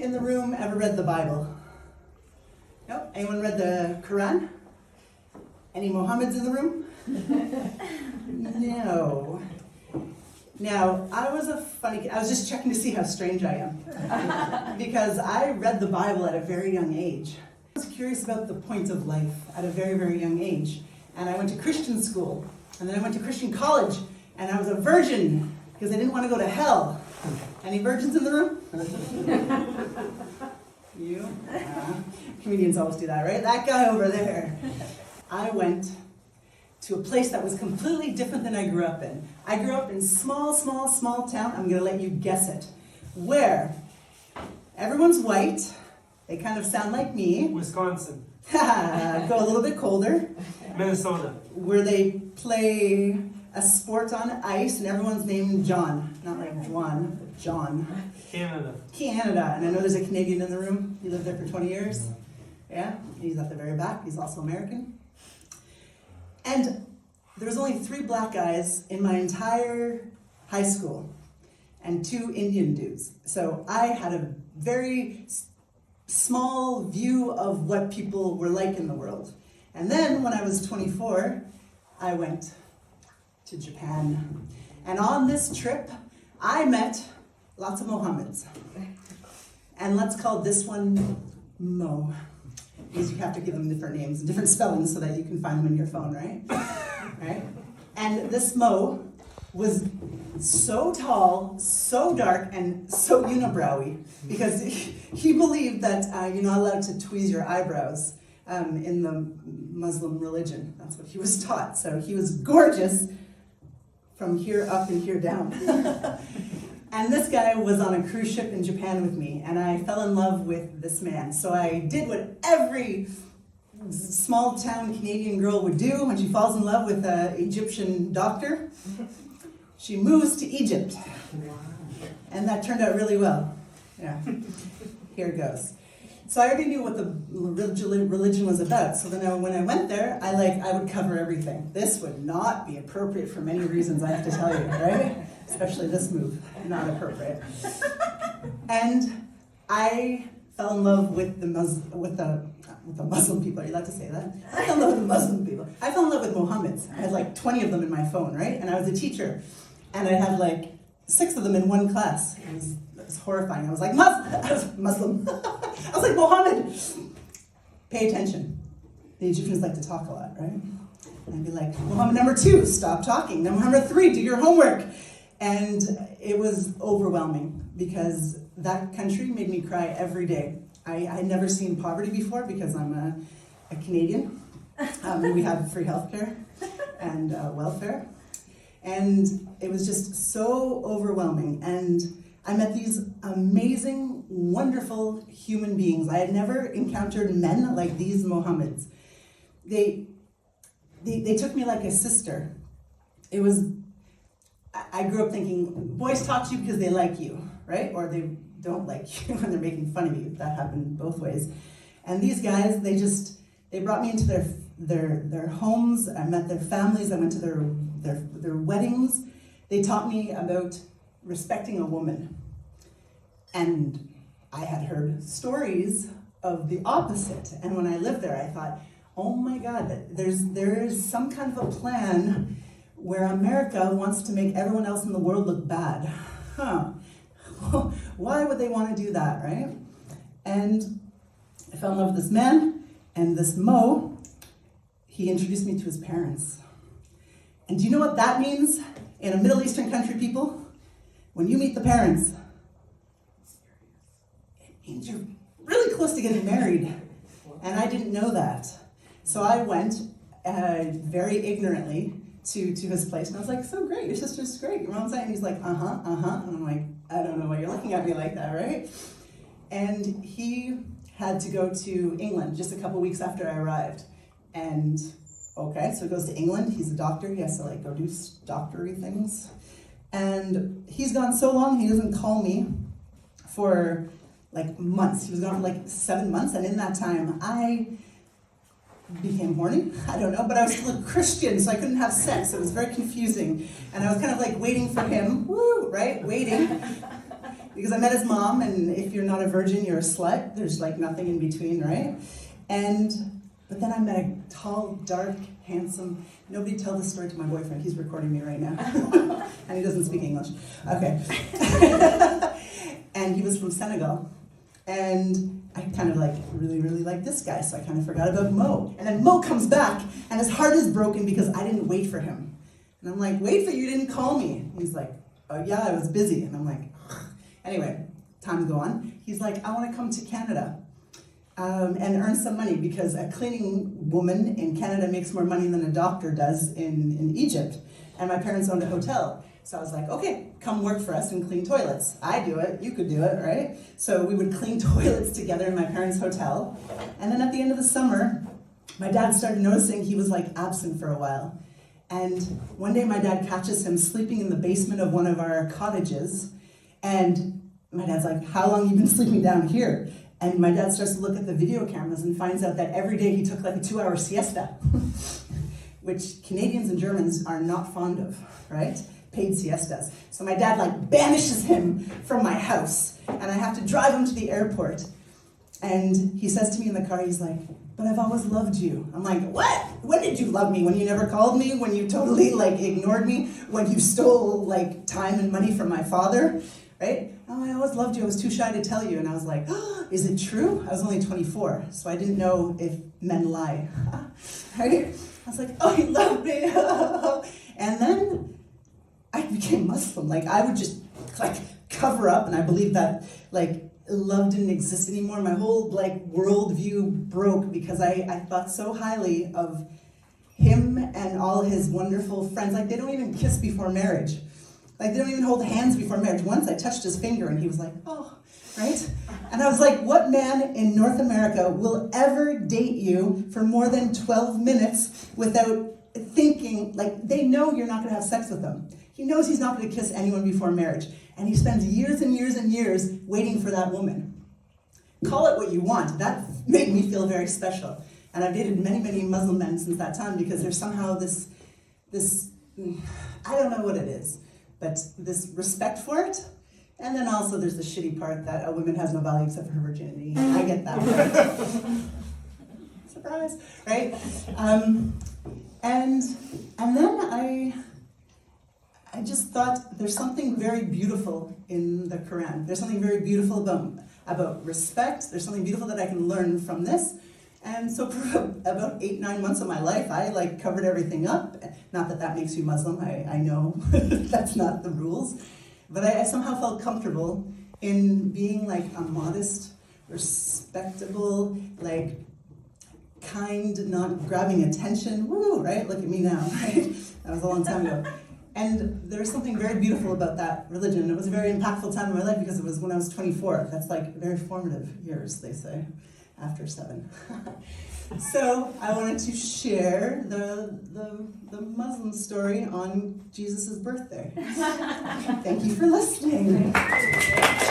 in the room ever read the Bible? No? Anyone read the Quran? Any Mohammeds in the room? No. Now, I was a funny kid. I was just checking to see how strange I am. Because I read the Bible at a very young age. I was curious about the point of life at a very, very young age. And I went to Christian school. And then I went to Christian college. And I was a virgin because I didn't want to go to hell. Any virgins in the room? You? Comedians always do that, right? That guy over there. I went to a place that was completely different than I grew up in. I grew up in small town. I'm going to let you guess it. Where everyone's white. They kind of sound like me. Wisconsin. Go a little bit colder. Minnesota. Where they play a sport on ice and everyone's named John. Not like Juan, but John. Canada. Canada. And I know there's a Canadian in the room. He lived there for 20 years. Yeah, he's at the very back. He's also American. And there was only 3 black guys in my entire high school and 2 Indian dudes. So I had a very small view of what people were like in the world. And then when I was 24, I went to Japan. And on this trip, I met lots of Mohammeds. And let's call this one Mo. Because you have to give them different names and different spellings so that you can find them in your phone, right? Right? And this Mo was so tall, so dark, and so unibrowy because he believed that you're not allowed to tweeze your eyebrows in the Muslim religion. That's what he was taught. So he was gorgeous from here up and here down. And this guy was on a cruise ship in Japan with me, and I fell in love with this man. So I did what every small town Canadian girl would do when she falls in love with an Egyptian doctor. She moves to Egypt. And that turned out really well. Yeah, here it goes. So I already knew what the religion was about. So then when I went there, I would cover everything. This would not be appropriate for many reasons, I have to tell you, right? Especially this move, not appropriate. And I fell in love with the Muslim people. Are you allowed to say that? I fell in love with the Muslim people. I fell in love with Mohammeds. I had like 20 of them in my phone, right? And I was a teacher. And I had like 6 of them in one class. It was horrifying. I was like, Muslim. I was like, Mohammed. Pay attention. The Egyptians like to talk a lot, right? And I'd be like, Mohammed number 2, stop talking. Mohammed number 3, do your homework. And it was overwhelming because that country made me cry every day. I had never seen poverty before because I'm a Canadian. We have free healthcare and welfare. And it was just so overwhelming. And I met these amazing, wonderful human beings. I had never encountered men like these Mohammeds. They took me like a sister. I grew up thinking, boys talk to you because they like you, right? Or they don't like you when they're making fun of you. That happened both ways. And these guys, they brought me into their homes. I met their families. I went to their weddings. They taught me about respecting a woman. And I had heard stories of the opposite. And when I lived there, I thought, oh my God, there's some kind of a plan where America wants to make everyone else in the world look bad. Why would they want to do that, right? And I fell in love with this man, and this Mo, he introduced me to his parents. And do you know what that means in a Middle Eastern country, people? When you meet the parents, it means you're really close to getting married. And I didn't know that. So I went very ignorantly to his place, and I was like, so great, your sister's great, your mom's right, and he's like, and I'm like, I don't know why you're looking at me like that, right? And he had to go to England just a couple weeks after I arrived, and okay, so he goes to England, he's a doctor, he has to like go do doctory things, and he's gone so long, he doesn't call me for like months. He was gone for like 7 months, and in that time, I became horny, I don't know, but I was still a Christian, so I couldn't have sex. It was very confusing. And I was kind of like waiting for him, right? Waiting. because I met his mom, and if you're not a virgin, you're a slut. There's like nothing in between, right? But then I met a tall, dark, handsome, nobody tell this story to my boyfriend, he's recording me right now. And he doesn't speak English. Okay. And he was from Senegal. And I kind of like really, really liked this guy, so I kind of forgot about Mo. And then Mo comes back, and his heart is broken because I didn't wait for him. And I'm like, wait for you, didn't call me. And he's like, oh yeah, I was busy. And I'm like, ugh. Anyway, time go on. He's like, I want to come to Canada and earn some money because a cleaning woman in Canada makes more money than a doctor does in Egypt. And my parents owned a hotel. So I was like, okay, come work for us and clean toilets. I do it, you could do it, right? So we would clean toilets together in my parents' hotel. And then at the end of the summer, my dad started noticing he was like absent for a while. And one day my dad catches him sleeping in the basement of one of our cottages. And my dad's like, how long have you been sleeping down here? And my dad starts to look at the video cameras and finds out that every day he took like a 2-hour siesta, which Canadians and Germans are not fond of, right? Paid siestas. So my dad like banishes him from my house, and I have to drive him to the airport. And he says to me in the car, he's like, but I've always loved you. I'm like, what? When did you love me? When you never called me? When you totally like ignored me? When you stole like time and money from my father? Right? Oh, I always loved you. I was too shy to tell you. And I was like, oh, is it true? I was only 24, so I didn't know if men lie. Right? I was like, oh, you love me. And then I became Muslim. Like, I would just like cover up, and I believed that like love didn't exist anymore. My whole like worldview broke because I thought so highly of him and all his wonderful friends. Like, they don't even kiss before marriage. Like, they don't even hold hands before marriage. Once I touched his finger and he was like, oh, right? And I was like, what man in North America will ever date you for more than 12 minutes without thinking, like, they know you're not gonna have sex with them. He knows he's not gonna kiss anyone before marriage. And he spends years and years and years waiting for that woman. Call it what you want. That made me feel very special. And I've dated many, many Muslim men since that time because there's somehow this, I don't know what it is, but this respect for it. And then also there's the shitty part that a woman has no value except for her virginity. I get that, right? Surprise, right? And then I just thought there's something very beautiful in the Quran. There's something very beautiful about respect. There's something beautiful that I can learn from this. And so for about 8-9 months of my life, I like covered everything up. Not that that makes you Muslim, I know that's not the rules. But I somehow felt comfortable in being like a modest, respectable, like kind, not grabbing attention. Woo, right? Look at me now, right? That was a long time ago. And there's something very beautiful about that religion. It was a very impactful time in my life because it was when I was 24. That's like very formative years, they say, after 7. So I wanted to share the Muslim story on Jesus' birthday. Thank you for listening.